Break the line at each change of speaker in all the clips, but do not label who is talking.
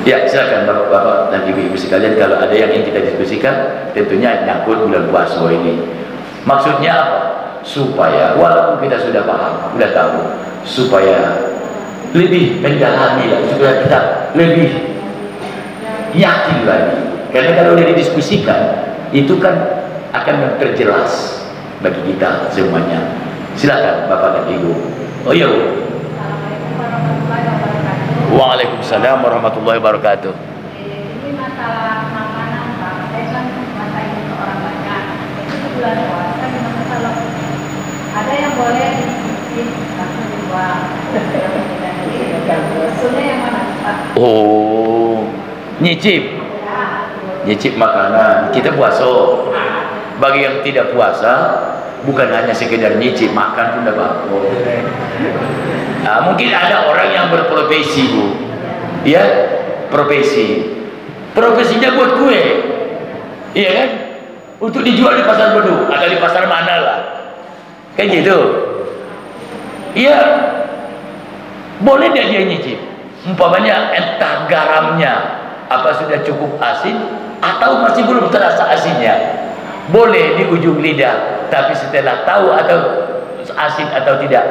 Ya, silakan Bapak-bapak dan Ibu-ibu sekalian, kalau ada yang ingin kita diskusikan, tentunya nyangkut bulan puasa ini. Maksudnya apa? Supaya walaupun kita sudah paham, sudah tahu, supaya lebih mendalami lagi, supaya kita lebih yakin lagi. Karena kalau didiskusikan, itu kan akan memperjelas bagi kita semuanya. Silakan Bapak dan Ibu. Oh iya. Waalaikumsalam warahmatullahi wabarakatuh.
Ini masalah makanan Pak, saya kan masa ini orang banyak. Itu bulan puasa gimana kalau ada yang boleh langsung dibuang, maksudnya yang mana Pak?
Oh, nyicip makanan. Kita puasa. Bagi yang tidak puasa, bukan hanya sekedar nyicip, makan pun dapat. Nah, mungkin ada orang yang berprofesi, Bu, ya, profesinya buat kue, iya kan, untuk dijual di pasar Beduk atau di pasar mana lah, kayak gitu. Iya, boleh dia nyicip, umpamanya entah garamnya apa sudah cukup asin atau masih belum terasa asinnya, boleh di ujung lidah, tapi setelah tahu atau asin atau tidak,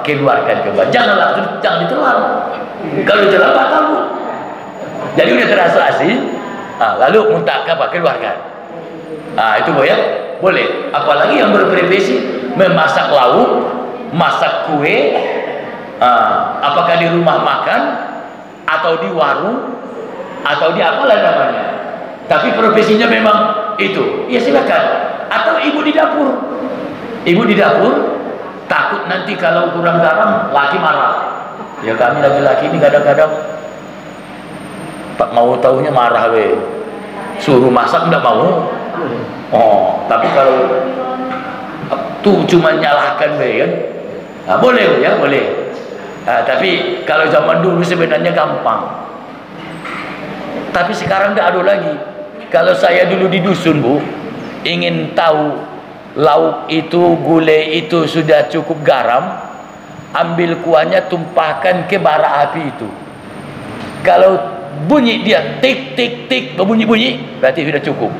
keluarkan coba, jangan ditelan. Kalau ditelan batal, Bu. Jadi udah terasa asin, lalu muntahkan keluarkan. Itu boleh. Apalagi yang berprofesi memasak lauk, masak kue, apakah di rumah makan atau di warung atau di apalah namanya. Tapi profesinya memang itu, ya silakan. Atau ibu di dapur, takut nanti kalau kurang garam laki marah. Ya kami laki-laki ini kadang-kadang tak mau tahunya marah we. Suruh masak enggak mau. Oh, tapi kalau tuh cuma nyalahkan we kan. Boleh ya, boleh. Tapi kalau zaman dulu sebenarnya gampang. Tapi sekarang enggak ada lagi. Kalau saya dulu di dusun, Bu, ingin tahu lauk itu, gulai itu sudah cukup garam, ambil kuahnya, tumpahkan ke bara api itu. Kalau bunyi dia tik tik tik berbunyi-bunyi, berarti sudah cukup.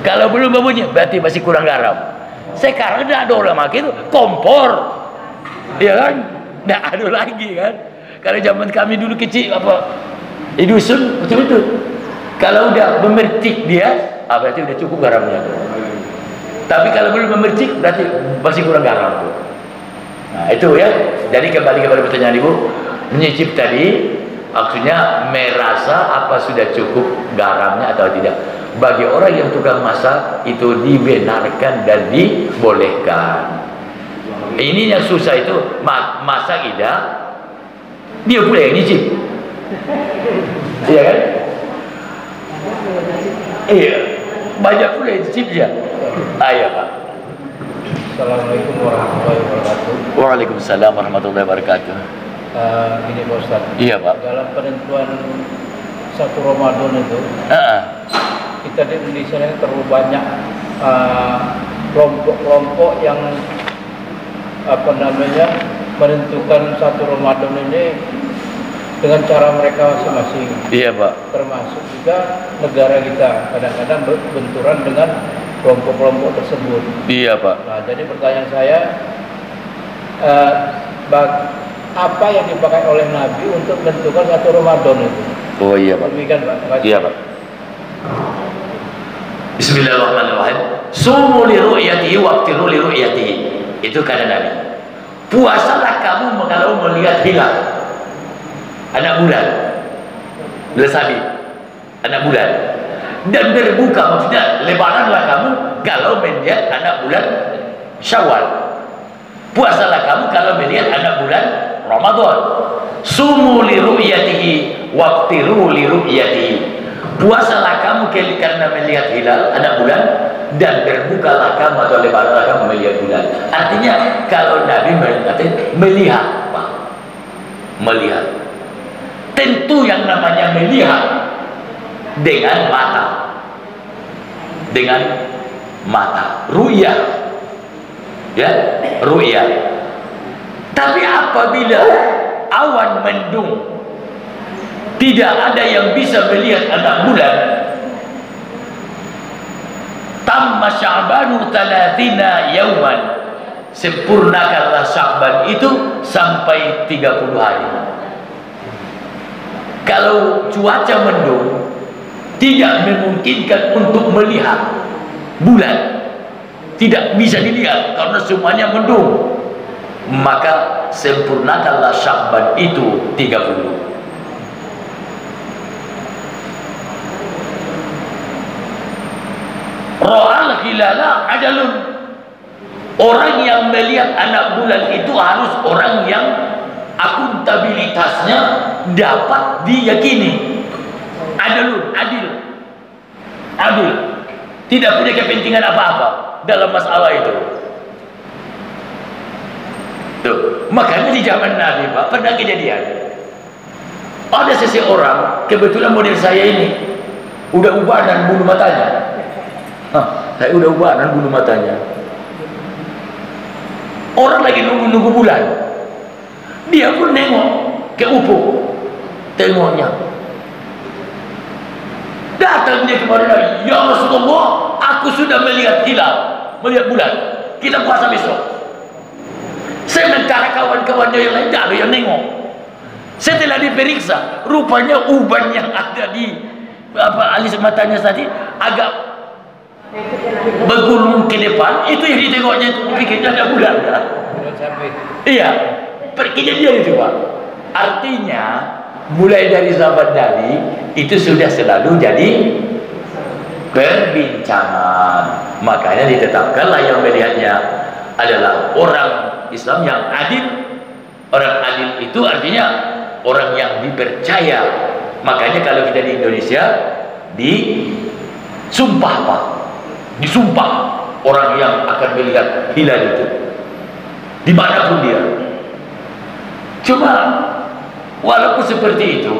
Kalau belum berbunyi, berarti masih kurang garam. Sekarang tidak ada orang makan itu kompor, ya kan? Tidak ada lagi kan? Kalau zaman kami dulu kecil di dusun macam itu. Kalau udah memercik dia, berarti udah cukup garamnya. Tapi kalau belum memercik, berarti masih kurang garam. Nah itu ya. Jadi kembali kepada pertanyaan Ibu, menyicip tadi maksudnya merasa apa sudah cukup garamnya atau tidak. Bagi orang yang tukang masak itu dibenarkan dan dibolehkan. Ini yang susah itu masak tidak, dia pula yang nyicip. Iya kan? Iya, banyak pula yang nyicip dia. Ayo Pak.
Assalamualaikum warahmatullahi wabarakatuh.
Waalaikumsalam warahmatullahi wabarakatuh.
Ini Pak Ustaz.
Iya Pak.
Dalam penentuan satu Ramadan itu, kita di Indonesia ini terlalu banyak kelompok-kelompok yang menentukan satu Ramadan ini dengan cara mereka masing-masing.
Iya Pak.
Termasuk juga negara kita kadang-kadang berbenturan dengan kelompok-kelompok tersebut. Iya Pak. Nah, jadi pertanyaan saya, apa yang dipakai oleh Nabi untuk menentukan satu Ramadan itu?
Oh iya Pak.
Demikian Pak.
Iya Pak. Bismillahirrahmanirrahim. Sumu li ru'yatihi waqtiru li ru'yatihi. Itu kata Nabi. Puasalah kamu kalau melihat hilal. Anak bulan. Lesabi. Anak bulan. Dan berbuka, maksudnya lebaranlah kamu kalau melihat anak bulan Syawal. Puasalah kamu kalau melihat anak bulan Ramadan. Sumu li ru'yatihi waqtiru li ru'yatihi. Puasalah kamu karena melihat hilal anak bulan, dan berbukalah kamu atau lebaranlah kamu melihat bulan. Artinya kalau Nabi melihat, Pak, melihat. Tentu yang namanya melihat dengan mata, ru'yah, ya, ru'yah. Tapi apabila awan mendung tidak ada yang bisa melihat anak bulan. Tamma Sya'banu 30 yauman, sempurnakanlah Sya'ban itu sampai 30 hari. Kalau cuaca mendung tidak memungkinkan untuk melihat bulan, tidak bisa dilihat karena semuanya mendung, maka sempurnakanlah Sya'ban itu 30. Ra'al hilala adalun, orang yang melihat anak bulan itu harus orang yang akuntabilitasnya dapat diyakini. Adalun, adil, tidak punya kepentingan apa-apa dalam masalah itu. Tuh, makanya di zaman Nabi, Pak, pernah kejadian. Ada seseorang, kebetulan model saya ini udah ubanan bulu matanya. Saya udah ubanan bulu matanya. Orang lagi nunggu bulan, dia pun nengok ke ufuk, tengoknya. Datang dia kepada Nabi, ya Rasulullah, aku sudah melihat hilal, melihat bulan, kita puasa besok. Sementara kawan-kawannya yang lain tidak ada yang nengok. Setelah diperiksa, rupanya uban yang ada di alis matanya tadi agak bergulung ke depan, itu yang ditengoknya, itu pikirnya ada bulan kan? Iya, kejadian itu, Pak. Artinya mulai dari zaman Nabi itu sudah selalu jadi perbincangan. Makanya ditetapkanlah yang melihatnya adalah orang Islam yang adil. Orang adil itu artinya orang yang dipercaya. Makanya kalau kita di Indonesia disumpah, Pak, disumpah orang yang akan melihat hilal itu dimanapun dia. Cuma walaupun seperti itu,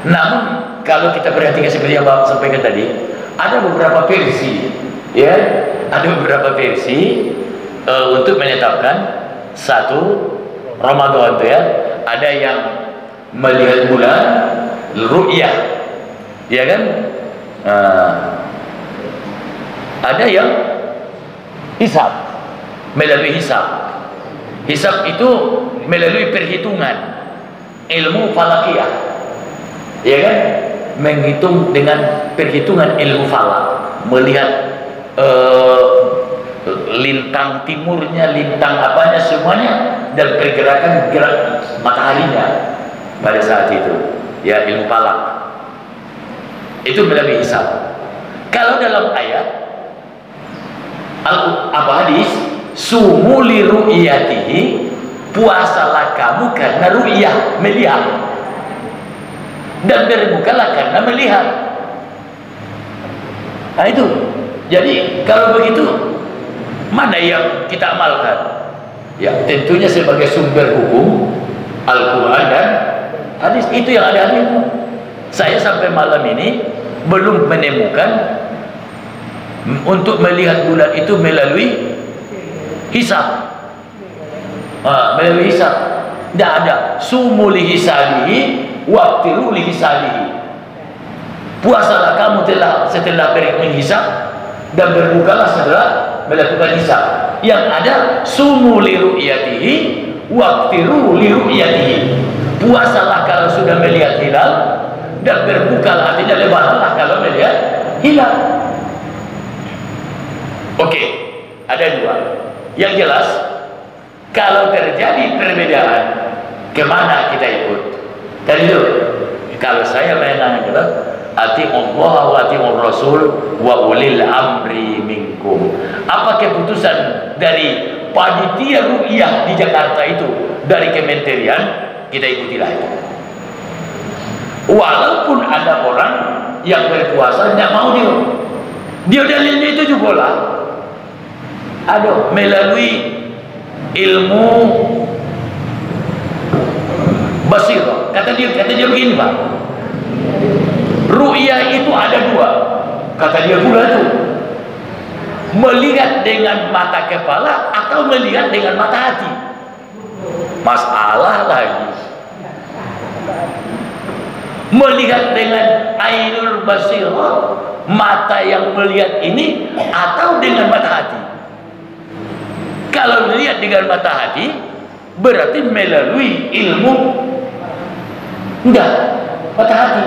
namun kalau kita perhatikan seperti yang Bapak sampaikan tadi, ada beberapa versi, ya, ada beberapa versi untuk menetapkan satu Ramadan itu, ya. Ada yang melihat bulan ru'yah, ya kan? Ada yang hisab, melalui hisab. Hisab itu melalui perhitungan ilmu falakiyah, ya kan? Menghitung dengan perhitungan ilmu falak, melihat lintang timurnya, lintang apanya, semuanya, dan pergerakan gerak mataharinya pada saat itu, ya, ilmu falak itu melalui hisab. Kalau dalam ayat hadis, sumu li ru'yatihi, puasalah kamu karena ru'yah, melihat, dan berbukalah karena melihat. Nah itu, jadi kalau begitu mana yang kita amalkan? Ya tentunya sebagai sumber hukum Al-Quran dan hadis, itu yang ada hadisnya. Saya sampai malam ini belum menemukan untuk melihat bulan itu melalui hisab. Melalui hisab tidak ada. Sumu li hisabihi waqtiru li hisabihi, puasalah kamu setelah menghisab dan berbukalah setelah melakukan hisab. Yang ada sumu li ru'yatihi waqtiru li ru'yatihi, puasalah kalau sudah melihat hilal dan berbukalah, artinya lebaranlah kalau melihat hilal. Oke, ada dua. Yang jelas, kalau terjadi perbedaan, kemana kita ikut? Tadi itu, kalau saya mengenai adalah ati Allah wa ati Rasul wa ulil amri minkum. Apa keputusan dari panitia ru'yah di Jakarta itu, dari kementerian, kita ikutilah itu. Walaupun ada orang yang berpuasa tidak mau dia dalilnya itu juga lah. Aduh, melalui ilmu basirah. Kata dia begini, Pak. Ru'yah itu ada dua. Kata dia pula itu, melihat dengan mata kepala atau melihat dengan mata hati. Masalah lagi. Melihat dengan ainul basirah, mata yang melihat ini, atau dengan mata hati? Kalau melihat dengan mata hati, berarti melalui ilmu. Enggak, mata hati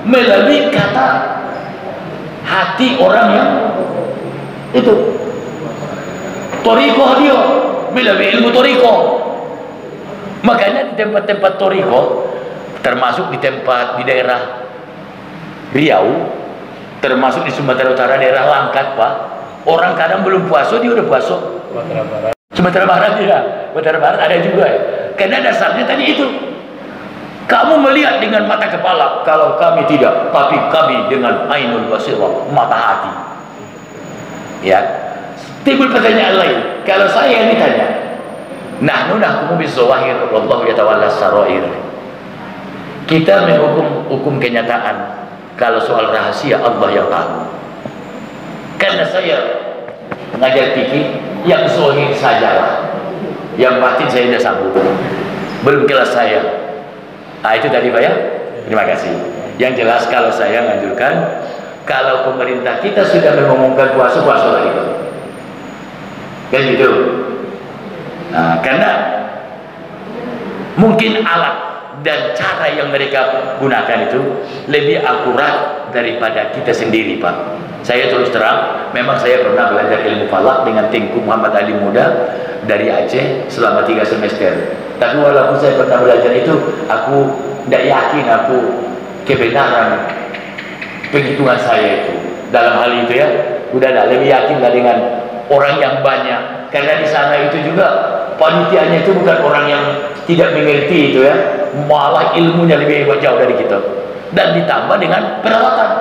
melalui kata hati orang yang itu toriko, dia melalui ilmu toriko. Makanya di tempat-tempat toriko, termasuk di daerah Riau, termasuk di Sumatera Utara, daerah Langkat, Pak, orang kadang belum puasa, dia udah puasa. Sumatera Barat ya, Sumatera Barat ada juga ya. Karena dasarnya tadi itu, kamu melihat dengan mata kepala, kalau kami tidak, tapi kami dengan ainul basirah, mata hati. Ya, timbul pertanyaan lain. Kalau saya yang ditanya, nahnu nahkumu bizawahir, wallahu yatawalla sarair. Kita menghukum hukum kenyataan. Kalau soal rahasia, Allah yang tahu. Karena saya mengajar fikih, yang zahir sajalah, yang batin saya tidak sanggup, belum kelas saya. Nah, itu tadi Pak ya. Terima kasih. Yang jelas kalau saya menganjurkan, kalau pemerintah kita sudah mengumumkan puasa lagi, kan gitu. Nah, karena mungkin alat dan cara yang mereka gunakan itu lebih akurat daripada kita sendiri, Pak. Saya terus terang, memang saya pernah belajar ilmu falak dengan Tengku Muhammad Ali Muda dari Aceh selama 3 semester. Tapi walaupun saya pernah belajar itu, aku tidak yakin aku kebenaran penghitungan saya itu. Dalam hal itu ya, udahlah lebih yakinlah dengan orang yang banyak. Karena di sana itu juga panitianya itu bukan orang yang tidak mengerti itu ya, malah ilmunya lebih jauh dari kita. Dan ditambah dengan peralatan.